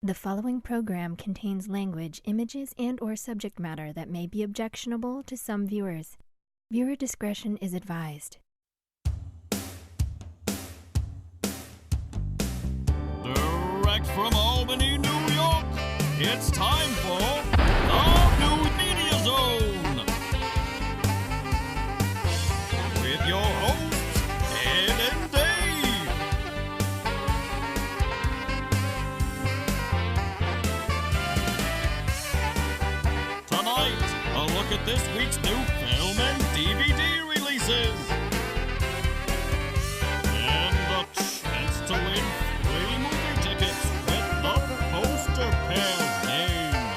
The following program contains language, images, and/or subject matter that may be objectionable to some viewers. Viewer discretion is advised. Direct from Albany, New York, it's time for the New Media Zone. With your hosts, Ed and Dave. Tonight, a look at this week's new film and DVD releases. And a chance to win free movie tickets with the poster pair game.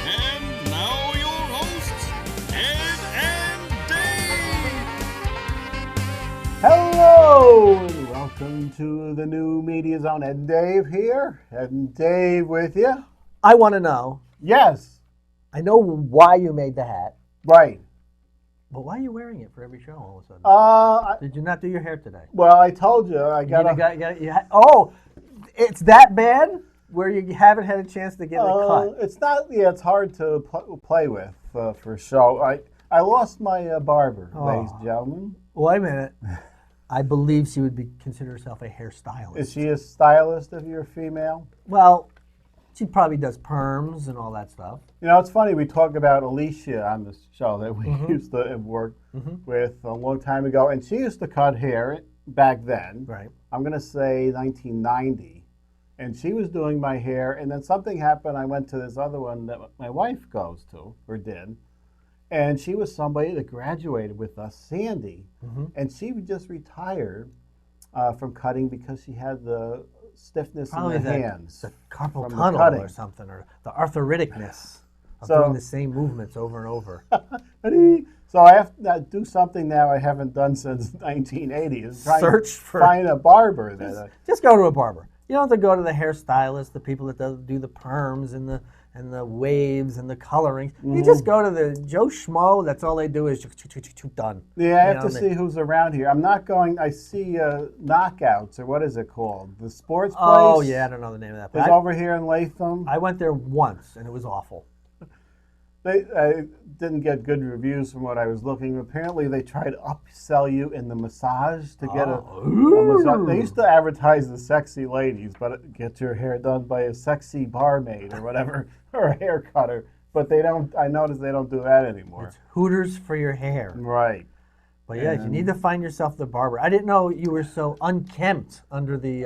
And now your hosts, Ed and Dave. Hello and welcome to the New Media Zone. Ed and Dave here. Ed and Dave with you. I want to know. Yes, I know why you made the hat, right. but why are you wearing it for every show all of a sudden? Did you not do your hair today? Well, I told you I got Oh, it's that bad where you haven't had a chance to get it cut. It's not. Yeah, it's hard to play with for show. I lost my barber, ladies and gentlemen. Wait a minute. I believe she would consider herself a hairstylist. Is she a stylist if you're female? Well, she probably does perms and all that stuff. You know, it's funny, we talk about Alicia on this show that we used to work with a long time ago, and she used to cut hair back then. Right. I'm going to say 1990. And she was doing my hair, and then something happened. I went to this other one that my wife goes to, or did, and she was somebody that graduated with us, Sandy, and she just retired from cutting because she had the stiffness Probably in the hands. the carpal from the tunnel cutting. or something, or the arthriticness of So- doing the same movements over and over. So I have to do something now I haven't done since 1980. Is try Search and for- find a barber. Just go to a barber. You don't have to go to the hairstylist, the people that do the perms and the waves and the colorings. You just go to the Joe Schmo. That's all they do is done. Yeah, I You have know, to see who's around here. I'm not going. I see Knockouts, or what is it called? The sports place. Oh yeah, I don't know the name of that. It's But over here in Latham. I went there once and it was awful. I didn't get good reviews from what I was looking. Apparently, they try to upsell you in the massage to get a massage. They used to advertise the sexy ladies, but get your hair done by a sexy barmaid or whatever, or a hair cutter. But they don't. I noticed they don't do that anymore. It's Hooters for your hair. Right. But yeah, you need to find yourself the barber. I didn't know you were so unkempt under the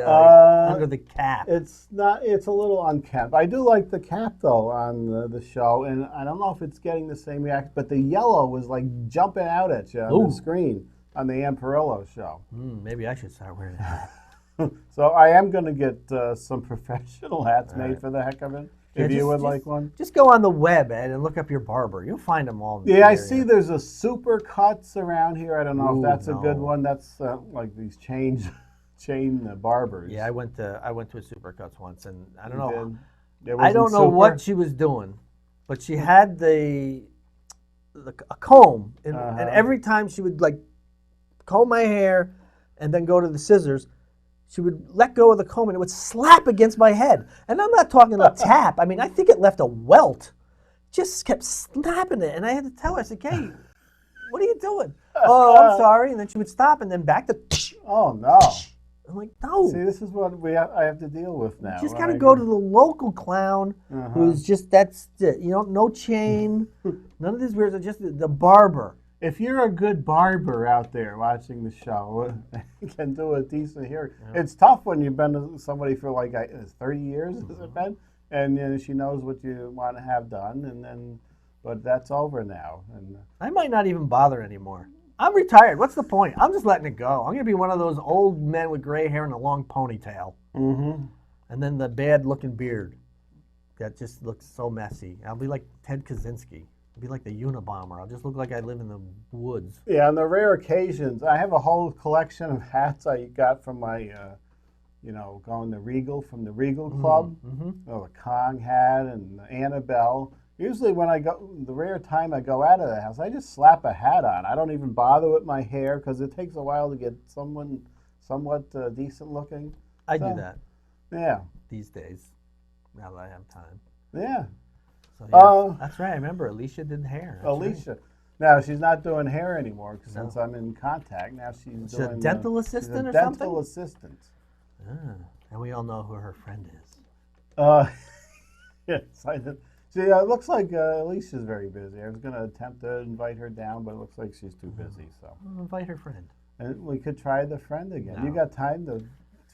cap. It's not. It's a little unkempt. I do like the cap though on the show, and I don't know if it's getting the same reaction. But the yellow was like jumping out at you on the screen on the Amperillo show. Maybe I should start wearing that. So I am going to get some professional hats made for the heck of it. If you would like one. Just go on the web, Ed, and look up your barber. You'll find them all. Yeah, I see there's a Super Cuts around here. I don't know if that's a good no. one. That's like these chain barbers. Yeah, I went to a Supercuts once, and I don't You know. did? It I don't wasn't know super? what she was doing, but she had a comb, and every time she would like comb my hair, and then go to the scissors, she would let go of the comb, and it would slap against my head. And I'm not talking a tap. I mean, I think it left a welt. Just kept snapping it, and I had to tell her. I said, "Hey, what are you doing?" "Oh, I'm sorry." And then she would stop, and then back to. Oh no! I'm like, no. See, this is what I have to deal with now. You just got to right? go to the local clown who's just, that's it. You know, no chain, none of this weird, just the barber. If you're a good barber out there watching the show, can do a decent hair. Yeah. It's tough when you've been with somebody for like 30 years, has it been? And she knows what you want to have done, but that's over now. And I might not even bother anymore. I'm retired. What's the point? I'm just letting it go. I'm going to be one of those old men with gray hair and a long ponytail. And then the bad-looking beard that just looks so messy. I'll be like Ted Kaczynski. I'll be like the Unabomber. I'll just look like I live in the woods. Yeah, on the rare occasions, I have a whole collection of hats I got from my, going to Regal, from the Regal Club. The Kong hat and the Annabelle. Usually when the rare time I go out of the house, I just slap a hat on. I don't even bother with my hair because it takes a while to get somewhat decent looking. I do that. Yeah. these days. Now that I have time. Yeah. So yeah, that's right. I remember Alicia did hair. That's Alicia. Right. Now she's not doing hair anymore since I'm in contact. Now she's She's a doing dental assistant she's a or dental something? assistant. And we all know who her friend is. Yes, I did. See, it looks like Alicia's very busy. I was going to attempt to invite her down, but it looks like she's too busy. So I'll invite her friend. and we could try the friend again. No. You got time to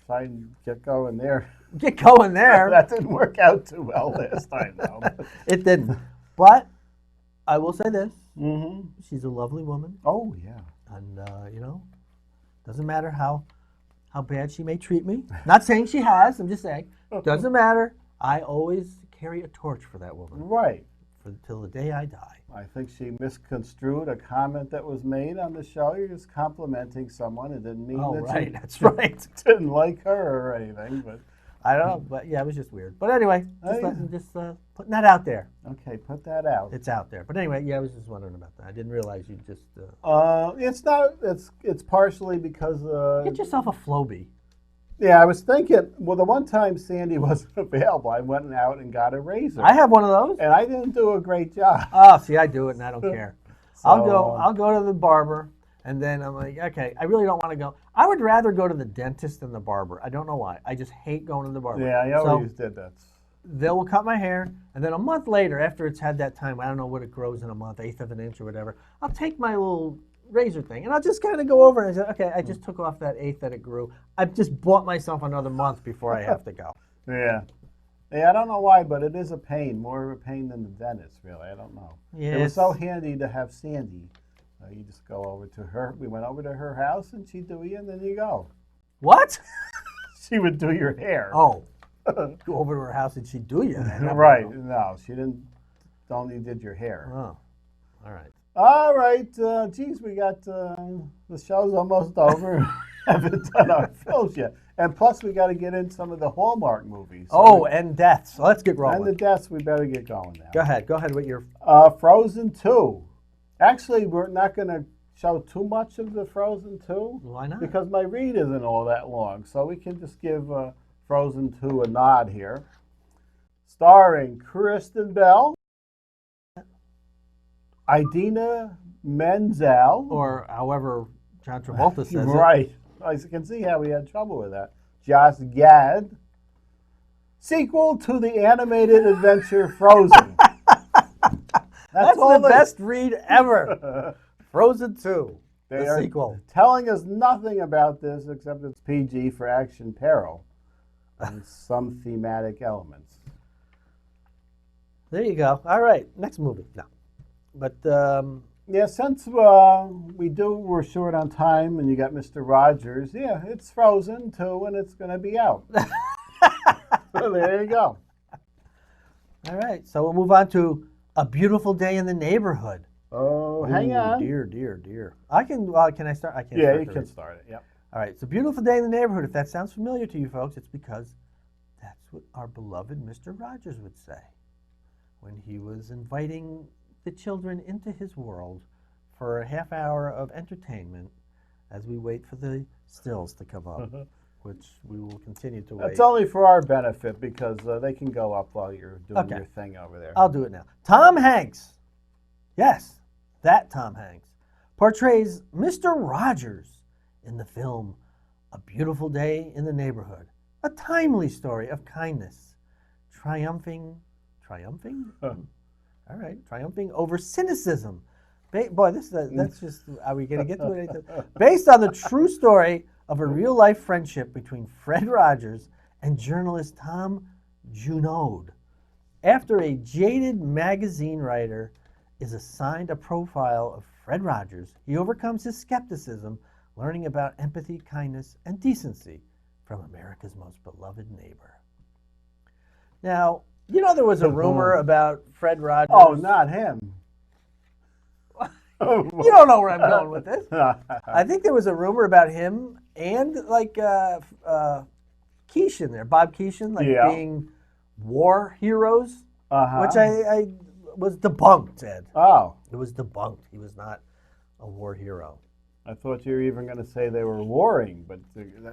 try and get going there? Get going there. That didn't work out too well last time, though. It didn't. But I will say this. Mm-hmm. She's a lovely woman. Oh, yeah. And, doesn't matter how bad she may treat me. Not saying she has. I'm just saying. Doesn't matter. I always carry a torch for that woman. Right. Till the day I die. I think she misconstrued a comment that was made on the show. You're just complimenting someone. It didn't mean that right. you That's right. didn't like her or anything. But I don't know. But yeah, it was just weird. But anyway, yeah. just putting that out there. Okay, put that out. It's out there. But anyway, yeah, I was just wondering about that. I didn't realize you just... It's not. It's partially because. Get yourself a Flowbee. Yeah, I was thinking. Well, the one time Sandy wasn't available, I went out and got a razor. I have one of those. And I didn't do a great job. Oh, see, I do it and I don't care. So, I'll go to the barber, and then I'm like, okay, I really don't want to go. I would rather go to the dentist than the barber. I don't know why. I just hate going to the barber. Yeah, I always did that. They will cut my hair, and then a month later, after it's had that time, I don't know what it grows in a month, 1/8 of an inch or whatever, I'll take my little razor thing, and I'll just kind of go over and say, okay, I just took off that 1/8 that it grew. I've just bought myself another month before I have to go. Yeah. Yeah, I don't know why, but it is a pain, more of a pain than the dentist, really. I don't know. Yeah, it was so handy to have Sandy. You just go over to her. We went over to her house, and she'd do you, and then you go. What? She would do your hair. Oh, go over to her house and she'd do you. Right. No, she didn't. Only did your hair. Oh, all right. All right. Geez, we got the show's almost over. Haven't done our films yet, and plus we got to get in some of the Hallmark movies. And deaths. Let's get rolling. And the deaths, we better get going now. Go ahead. Go ahead with your... Frozen 2. Actually, we're not going to show too much of the Frozen 2. Why not? Because my read isn't all that long, so we can just give Frozen 2 a nod here. Starring Kristen Bell, Idina Menzel. Or however John Travolta says right. I can see how we had trouble with that. Josh Gad. Sequel to the animated adventure Frozen. That's the best read ever. Frozen 2, the sequel. Telling us nothing about this except it's PG for action peril and some thematic elements. There you go. All right, next movie. No. But, yeah, since we're short on time and you got Mr. Rogers, yeah, it's Frozen 2 and it's going to be out. So there you go. All right, so we'll move on to A Beautiful Day in the Neighborhood. Oh, hang on. Dear. Can I start? I can't. Yeah, start you can start it. Yep. All right. It's a beautiful day in the neighborhood. If that sounds familiar to you folks, it's because that's what our beloved Mr. Rogers would say when he was inviting the children into his world for a half hour of entertainment as we wait for the stills to come up, which we will continue to wait. It's only for our benefit because they can go up while you're doing your thing over there. I'll do it now. Tom Hanks. Yes, that Tom Hanks portrays Mr. Rogers in the film A Beautiful Day in the Neighborhood, a timely story of kindness, triumphing over cynicism. That's just, are we going to get to it? Based on the true story of a real-life friendship between Fred Rogers and journalist Tom Junod. After a jaded magazine writer is assigned a profile of Fred Rogers, he overcomes his skepticism, learning about empathy, kindness, and decency from America's most beloved neighbor. Now, you know there was a rumor about Fred Rogers. Oh, not him. You don't know where I'm going with this. I think there was a rumor about him and Keeshan there, Bob Keeshan, being war heroes, which I was debunked, Ed. Oh. It was debunked. He was not a war hero. I thought you were even going to say they were warring, but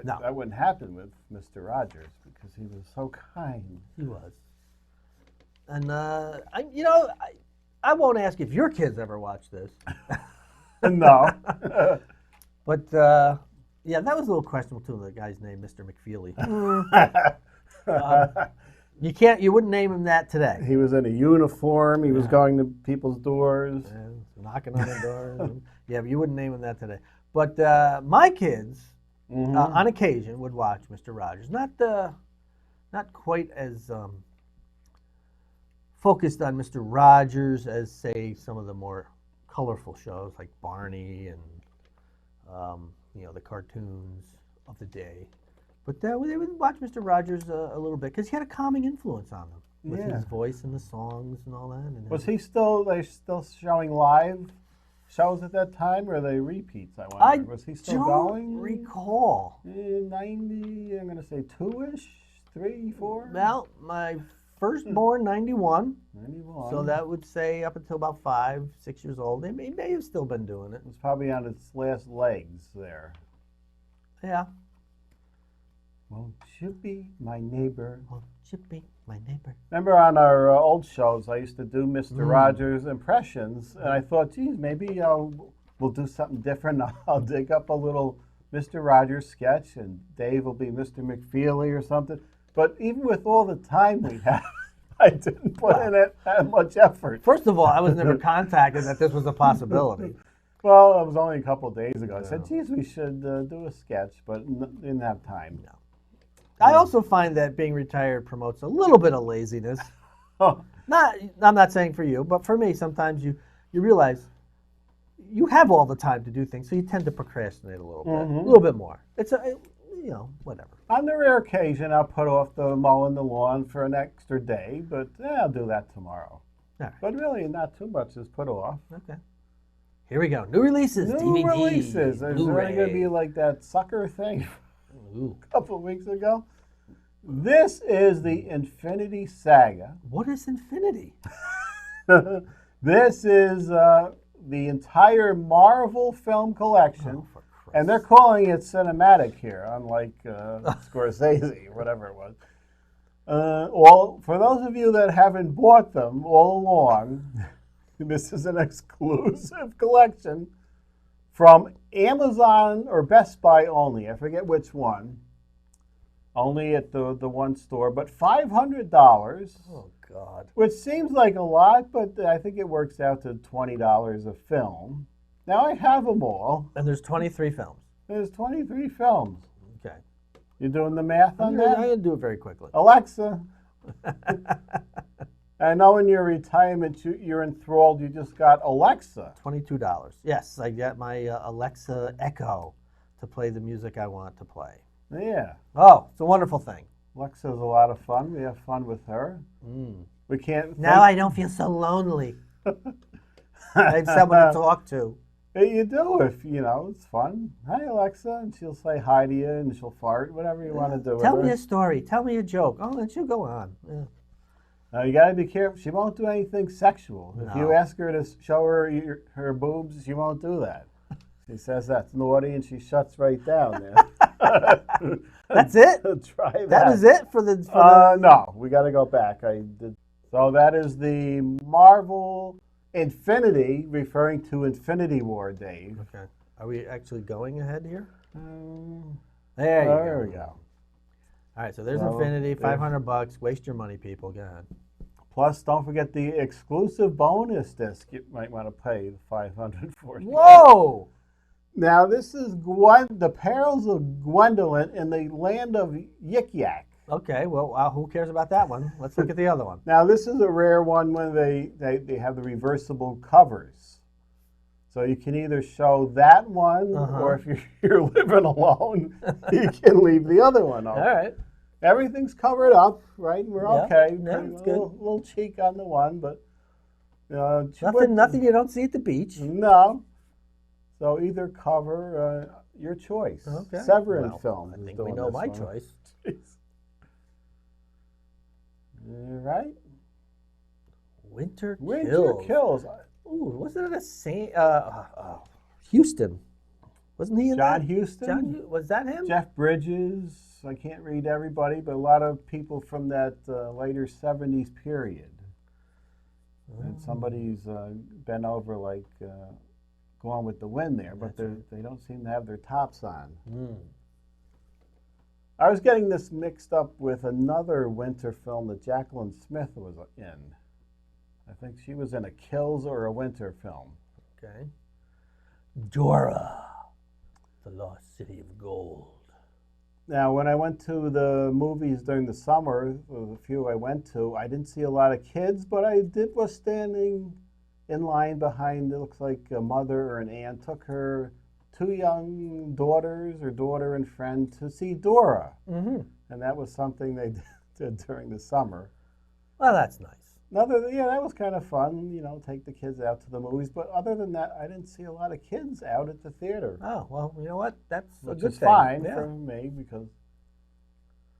No. that wouldn't happen with Mr. Rogers because he was so kind. He was. And I won't ask if your kids ever watch this. No. But yeah, that was a little questionable too. The guy's name, Mr. McFeely. You wouldn't name him that today. He was in a uniform. He was going to people's doors. And knocking on the door. Yeah, but you wouldn't name him that today. But my kids, on occasion, would watch Mr. Rogers. Not quite as focused on Mr. Rogers as, say, some of the more colorful shows like Barney and the cartoons of the day. But they would watch Mr. Rogers a little bit because he had a calming influence on them with his voice and the songs and all that. And Was he still? They still showing live shows at that time, or are they repeats? I wonder. Was he still going? Don't recall. 90. I'm going to say 2-ish, 3, 4. Well, my firstborn 91. 91. So that would say up until about 5, 6 years old. They may have still been doing it. It was probably on its last legs there. Yeah. Won't you be my neighbor? Won't you be my neighbor? Remember on our old shows, I used to do Mr. Rogers impressions, and I thought, geez, maybe we'll do something different. I'll dig up a little Mr. Rogers sketch, and Dave will be Mr. McFeely or something. But even with all the time we have, I didn't put in it that much effort. First of all, I was never contacted that this was a possibility. Well, it was only a couple of days ago. I said, geez, we should do a sketch, but didn't have time. No. I also find that being retired promotes a little bit of laziness. Oh. I'm not saying for you, but for me, sometimes you realize you have all the time to do things, so you tend to procrastinate a little bit more. It's whatever. On the rare occasion, I'll put off the mowing the lawn for an extra day, but I'll do that tomorrow. Right. But really, not too much is put off. Okay. Here we go. New releases, New DVD, releases. Is there Blu-ray. going to be like that sucker thing Ooh. a couple of weeks ago? This is the Infinity Saga. What is Infinity? This is the entire Marvel film collection. Oh, for Christ's And they're calling it cinematic here, unlike Scorsese or whatever it was. For those of you that haven't bought them all along, this is an exclusive collection from Amazon or Best Buy only. I forget which one. Only at the one store, but $500. Oh, God. Which seems like a lot, but I think it works out to $20 a film. Now I have them all. And there's 23 films. There's 23 films. Okay. You doing the math on I'm that? going to do it very quickly. Alexa. I know in your retirement you're enthralled. You just got Alexa. $22. Yes, I got my Alexa Echo to play the music I want to play. Yeah. Oh, it's a wonderful thing. Alexa's a lot of fun. We have fun with her. We can't. Now I don't feel so lonely. I have someone to talk to. You do if it's fun. Hi Alexa, and she'll say hi to you, and she'll fart, whatever you want to do. Tell with me her. a story. Tell me a joke. Oh, and she'll go on. Yeah. You got to be careful. She won't do anything sexual. If No. you ask her to show her her boobs, she won't do that. She says that's naughty, and she shuts right down there. That's it? Try that. That was it for the... No, we got to go back. I did. So that is the Marvel Infinity, referring to Infinity War, Dave. Okay. Are we actually going ahead here? There we go. All right, so there's So, Infinity, $500. Waste your money, people. Go ahead. Plus, don't forget the exclusive bonus disc you might want to pay $500 for. Whoa! Now, this is the Perils of Gwendolyn in the Land of Yik Yak. Okay, well, who cares about that one? Let's look at the other one. Now, this is a rare one when they have the reversible covers. So you can either show that one, or if you're living alone, you can leave the other one open. All right. Everything's covered up, right? We're okay. Yeah, it's good. Little cheek on the one, but Nothing you don't see at the beach. No. So either cover your choice. Okay. Severin Film. I think we know my choice. All right. Winter Kills. Ooh, wasn't it a Houston? Wasn't he in John that? Huston. Was that him? Jeff Bridges. I can't read everybody, but a lot of people from that later 70s period. And somebody's bent over like Gone with the Wind there, but they don't seem to have their tops on. I was getting this mixed up with another winter film that Jacqueline Smith was in. I think she was in a Kills or a winter film. Okay. Dora, the Lost City of Gold. Now, when I went to the movies during the summer, the few I went to, I didn't see a lot of kids, but I was standing in line behind, it looks like a mother or an aunt took her two young daughters or daughter and friend to see Dora. And that was something they did during the summer. Well, that's nice. That was kind of fun, take the kids out to the movies. But other than that, I didn't see a lot of kids out at the theater. Oh, well, you know what? That's a Which good is thing. fine for me, because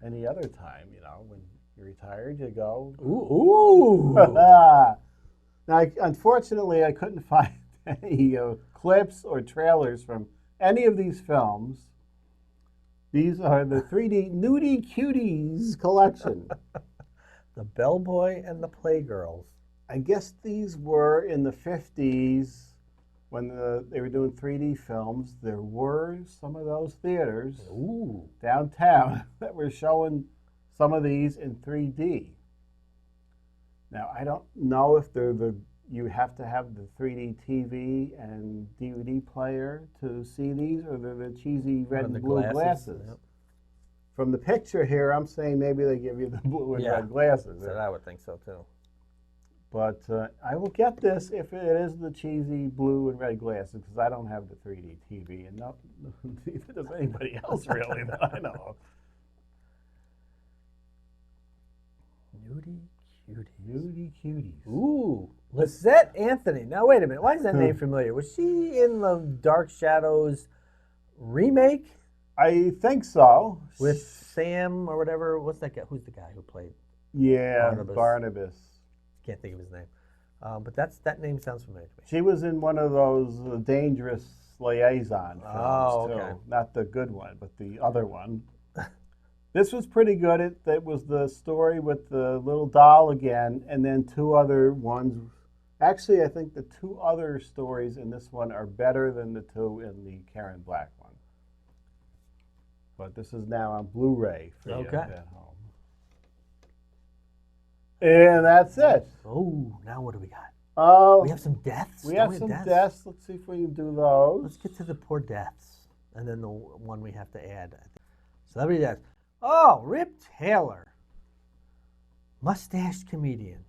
any other time, when you're retired, you go. Ooh. Now, unfortunately, I couldn't find any clips or trailers from any of these films. These are the 3D Nudie Cuties collection. The Bellboy and the Playgirls. I guess these were in the 50s when they were doing 3D films. There were some of those theaters downtown that were showing some of these in 3D. Now, I don't know if you have to have the 3D TV and DVD player to see these, or they're the cheesy red and blue glasses. Yep. From the picture here, I'm saying maybe they give you the blue and red glasses. I would think so, too. But I will get this if it is the cheesy blue and red glasses, because I don't have the 3D TV, and neither does anybody else really that I know of. Nudie Cuties. Nudie Cuties. Ooh, Lisette Anthony. Now, wait a minute. Why is that name familiar? Was she in the Dark Shadows remake? I think so. With Sam or whatever. What's that guy? Who's the guy who played? Yeah, Barnabas. Can't think of his name. But that name sounds familiar to me. She was in one of those Dangerous Liaison films, okay. too. Not the good one, but the other one. This was pretty good. It was the story with the little doll again, and then two other ones. Actually, I think the two other stories in this one are better than the two in the Karen Black one. But this is now on Blu-ray for you at home. And that's it. Oh, now what do we got? We have some deaths. We have some deaths. Let's see if we can do those. Let's get to the poor deaths. And then the one we have to add. Celebrity deaths. Oh, Rip Taylor. Mustached comedian.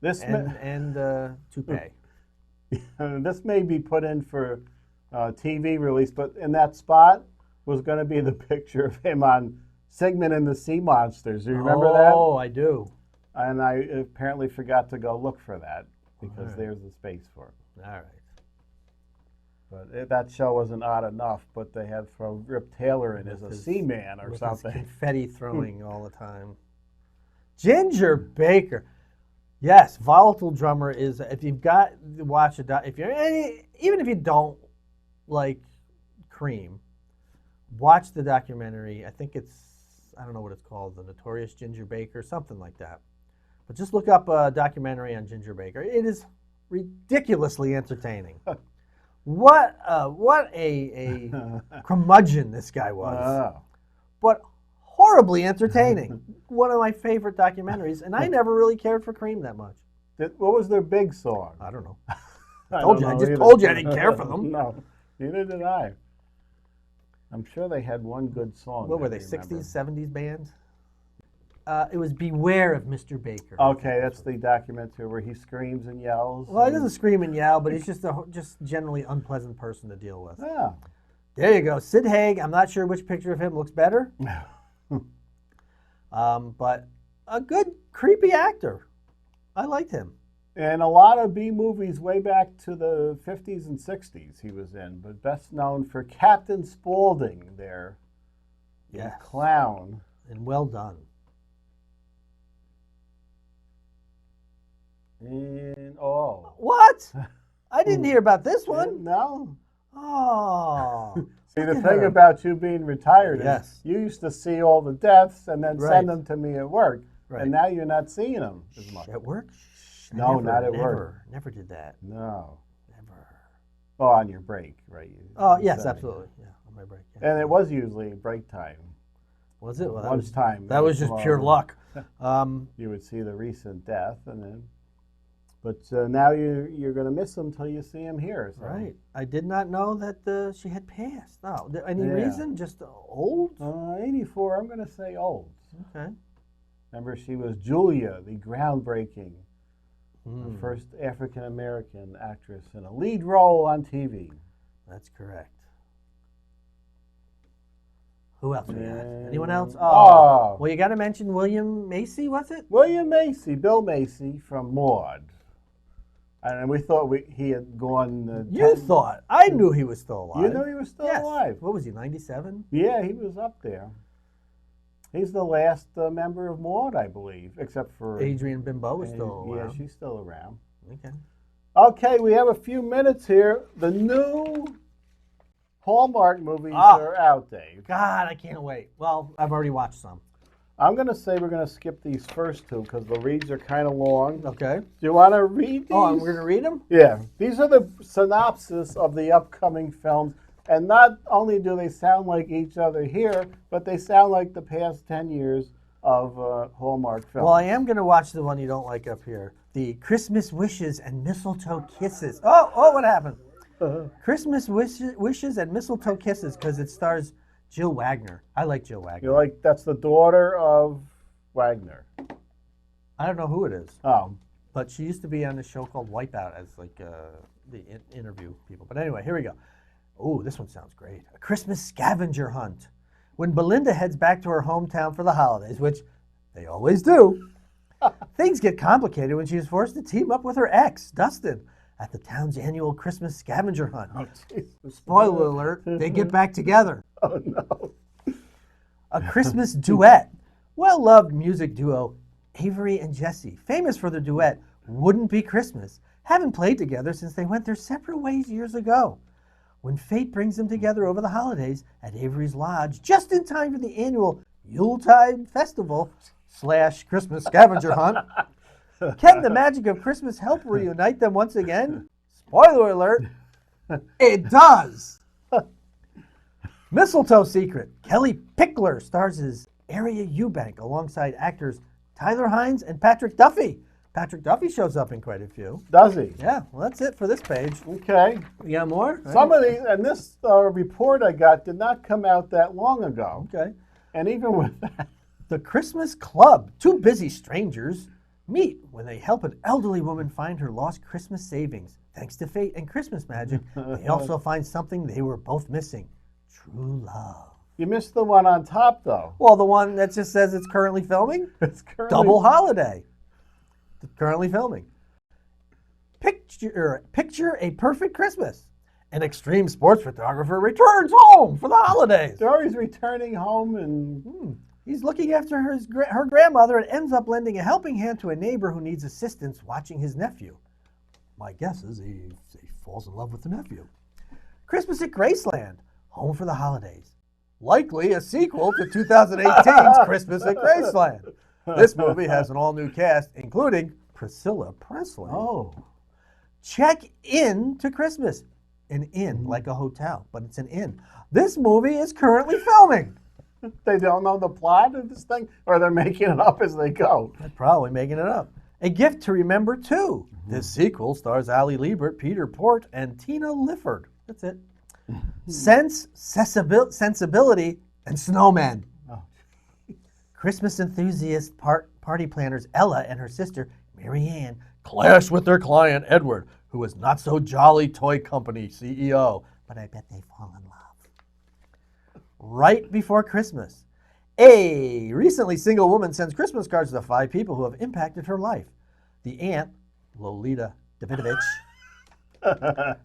And toupee. This may be put in for TV release, but in that spot was going to be the picture of him on Sigmund and the Sea Monsters. Do you remember that? Oh, I do. And I apparently forgot to go look for that, because there's the space for it. All right. But that show wasn't odd enough, but they had throw Rip Taylor in as a seaman or something. Confetti throwing all the time. Ginger Baker. Yes, Volatile Drummer is, if you've got to watch even if you don't like Cream, watch the documentary. I think I don't know what it's called, The Notorious Ginger Baker, something like that. But just look up a documentary on Ginger Baker. It is ridiculously entertaining. What a curmudgeon this guy was. But horribly entertaining. One of my favorite documentaries, and I never really cared for Cream that much. What was their big song? I don't know. I just told you I didn't care for them. No, neither did I. I'm sure they had one good song. What were they, 60s, 70s band? It was Beware of Mr. Baker. Okay, that's the documentary where he screams and yells. Well, he doesn't scream and yell, but he's just just generally unpleasant person to deal with. Yeah. There you go. Sid Haig, I'm not sure which picture of him looks better. But a good, creepy actor. I liked him. And a lot of B movies way back to the 50s and 60s he was in, but best known for Captain Spaulding there. Yeah. Clown. And well done. And what? I didn't hear about this one. No. Oh. See, the Look at thing her. about you being retired Yes. is you used to see all the deaths and then Right. send them to me at work. Right. And now you're not seeing them as much. At work? I No, not at work. Never did that. No. Never. Oh, on your break, right? Oh, You yes, said it. absolutely. Yeah, on my break. Yeah. And it was usually break time. Was it? Well, Lunchtime. that was just pure luck. You would see the recent death, and then, but now you're going to miss them till you see them here. So. Right. I did not know that she had passed. No. Any Yeah. reason? Just old? 84. I'm going to say old. Okay. Remember, she was Julia, the groundbreaking Hmm. first African American actress in a lead role on TV. That's correct. Who else we got? And- Anyone else? Oh. Well, you got to mention William Macy, was it? William Macy, Bill Macy from Maud. And we thought he had gone. You thought. I knew he was still alive. You knew he was still Yes. alive. What was he, 97? Yeah, he was up there. He's the last member of Maud, I believe, except for Adrian Bimbo was still Yeah, around. she's still around. Okay. Okay, we have a few minutes here. The new Hallmark movies Ah. are out, Dave. God, I can't wait. Well, I've already watched some. I'm going to say we're going to skip these first two because the reads are kind of long. Okay. Do you want to read these? Oh, I'm going to read them? Yeah, these are the synopsis of the upcoming films. And not only do they sound like each other here, but they sound like the past 10 years of Hallmark films. Well, I am going to watch the one you don't like up here. The Christmas Wishes and Mistletoe Kisses. Oh, what happened? Christmas Wishes and Mistletoe Kisses because it stars Jill Wagner. I like Jill Wagner. You're like, that's the daughter of Wagner. I don't know who it is, Oh, but she used to be on a show called Wipeout as like the interview people. But anyway, here we go. Oh, this one sounds great. A Christmas scavenger hunt. When Belinda heads back to her hometown for the holidays, which they always do, things get complicated when she is forced to team up with her ex, Dustin, at the town's annual Christmas scavenger hunt. Jesus. Spoiler alert, they get back together. Oh, no. A Christmas duet. Well-loved music duo Avery and Jesse, famous for their duet Wouldn't Be Christmas, haven't played together since they went their separate ways years ago. When fate brings them together over the holidays at Avery's Lodge, just in time for the annual Yuletide Festival / Christmas scavenger hunt, can the magic of Christmas help reunite them once again? Spoiler alert, it does! Mistletoe Secret. Kelly Pickler stars as Area Eubank alongside actors Tyler Hines and Patrick Duffy. Patrick Duffy shows up in quite a few. Does he? Yeah, well, that's it for this page. Okay. You got more? Some of these, and this report I got did not come out that long ago. Okay. And even with that, The Christmas Club. Two busy strangers meet when they help an elderly woman find her lost Christmas savings. Thanks to fate and Christmas magic, they also find something they were both missing. True love. you missed the one on top, though. Well, the one that just says it's currently filming? It's currently, Double Holiday. Currently filming. Picture a Perfect Christmas. An extreme sports photographer returns home for the holidays. They're always returning home, and He's looking after her grandmother and ends up lending a helping hand to a neighbor who needs assistance watching his nephew. My guess is he falls in love with the nephew. Christmas at Graceland. Home for the holidays. Likely a sequel to 2018's Christmas at Graceland. This movie has an all-new cast, including Priscilla Presley. oh, Check in to Christmas. An inn, like a hotel, but it's an inn. This movie is currently filming. they don't know the plot of this thing, or they're making it up as they go. They're probably making it up. A Gift to Remember, too. This sequel stars Ali Liebert, Peter Port, and Tina Lifford. That's it. Sensibility, and Snowmen. Oh. Christmas enthusiast party planners Ella and her sister Marianne clash with their client Edward, who is not so jolly toy company CEO. But I bet they fall in love. Right before Christmas, a recently single woman sends Christmas cards to 5 people who have impacted her life. The aunt, Lolita Davidovich,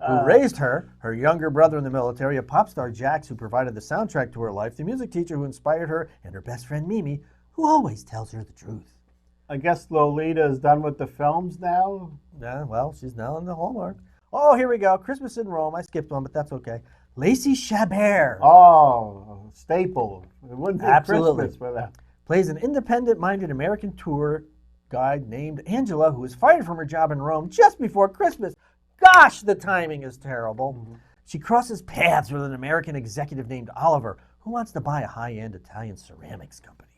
who raised her, her younger brother in the military, a pop star Jax, who provided the soundtrack to her life, the music teacher who inspired her, and her best friend Mimi, who always tells her the truth. I guess Lolita is done with the films now. Yeah, well, she's now in the Hallmark. Oh, here we go. Christmas in Rome. I skipped one, but that's okay. Lacey Chabert. Oh, staple. It wouldn't be Absolutely. Christmas without. Plays an independent-minded American tour guide named Angela, who is fired from her job in Rome just before Christmas. Gosh, the timing is terrible. Mm-hmm. She crosses paths with an American executive named Oliver, who wants to buy a high-end Italian ceramics company.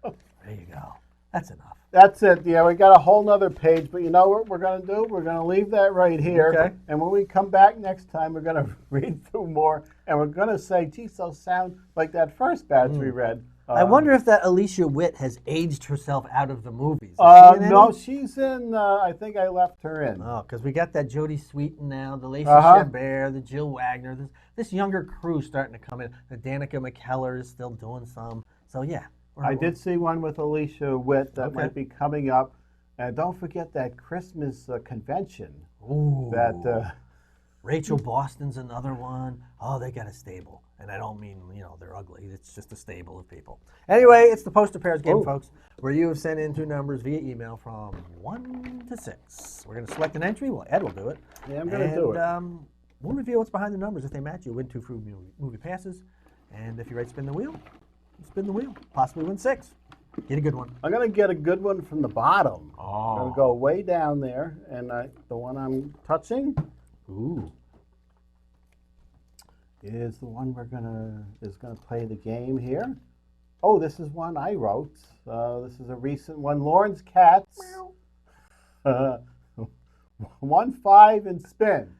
There you go. That's enough. That's it. Yeah, we got a whole nother page, but you know what we're going to do? We're going to leave that right here. Okay. And when we come back next time, we're going to read through more, and we're going to say, geez, those sound like that first batch we read. I wonder if that Alicia Witt has aged herself out of the movies. No, she's in, I think I left her in. Oh, because we got that Jodie Sweetin now, the Lacey Chabert, the Jill Wagner, this younger crew starting to come in. The Danica McKellar is still doing some. So, yeah. I did see one with Alicia Witt that might be coming up. And don't forget that Christmas convention. Ooh. That Rachel Boston's another one. Oh, they got a stable. And I don't mean, they're ugly. It's just a stable of people. Anyway, it's the Poster Pairs game, folks, where you have sent in 2 numbers via email from 1 to 6. We're going to select an entry. Well, Ed will do it. Yeah, I'm going to do it. We'll reveal what's behind the numbers. If they match, you win 2 free movie passes. And if you write spin the wheel, you spin the wheel. Possibly win 6. Get a good one. I'm going to get a good one from the bottom. Oh. I'm going to go way down there. And the one I'm touching is the one is gonna play the game here. Oh, this is one I wrote. This is a recent one. Lawrence Katz. 1, 5, and spin.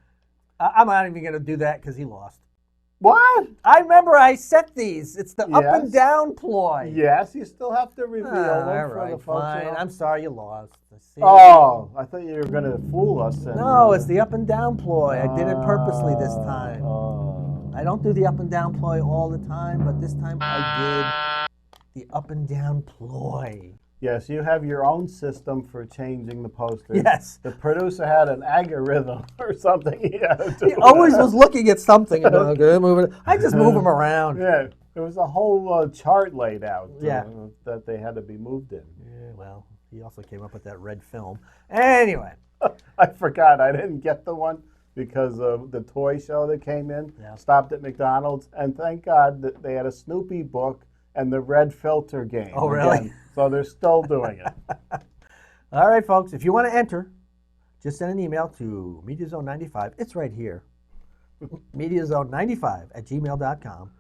I'm not even gonna do that because he lost. What? I remember I set these. It's the up and down ploy. Yes, you still have to reveal them all for right, the folks. Fine. I'm sorry you lost. Oh, I thought you were gonna fool us. No, it's the up and down ploy. I did it purposely this time. I don't do the up and down ploy all the time, but this time I did the up and down ploy. Yes, you have your own system for changing the posters. Yes. The producer had an algorithm or something he had to do. He always was looking at something and I just move them around. Yeah, there was a whole chart laid out that they had to be moved in. Yeah, well, he also came up with that red film. Anyway. I forgot. I didn't get the one because of the toy show that came in. Yeah. Stopped at McDonald's, and thank God that they had a Snoopy book and the red filter game. Oh, really? Again. So they're still doing it. All right, folks. If you want to enter, just send an email to MediaZone95. It's right here. MediaZone95@gmail.com.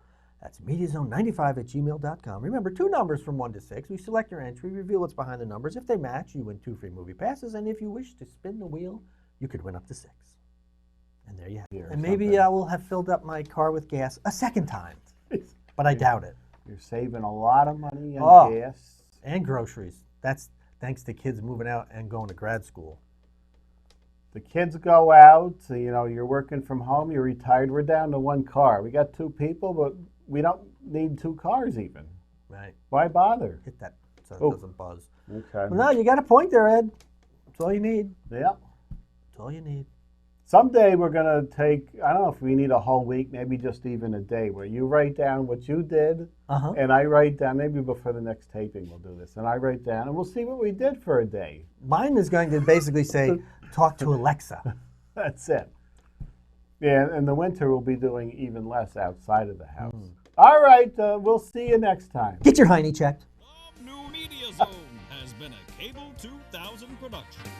That's MediaZone95@gmail.com. Remember, 2 numbers from 1 to 6. We select your entry, reveal what's behind the numbers. If they match, you win 2 free movie passes. And if you wish to spin the wheel, you could win up to 6. And there you have it. And maybe I will have filled up my car with gas a second time. But I doubt it. You're saving a lot of money on gas. And groceries. That's thanks to kids moving out and going to grad school. The kids go out, so, you're working from home, you're retired. We're down to 1 car. We got 2 people, but we don't need 2 cars even. Right. Why bother? Hit that so it doesn't buzz. Okay. Well, no, you got a point there, Ed. That's all you need. Yeah. That's all you need. Someday we're going to take, I don't know if we need a whole week, maybe just even a day, where you write down what you did, and I write down, maybe before the next taping we'll do this, and I write down, and we'll see what we did for a day. Mine is going to basically say, talk to Alexa. That's it. Yeah, in the winter we'll be doing even less outside of the house. All right, we'll see you next time. Get your hiney checked. The New Media Zone has been a Cable 2000 production.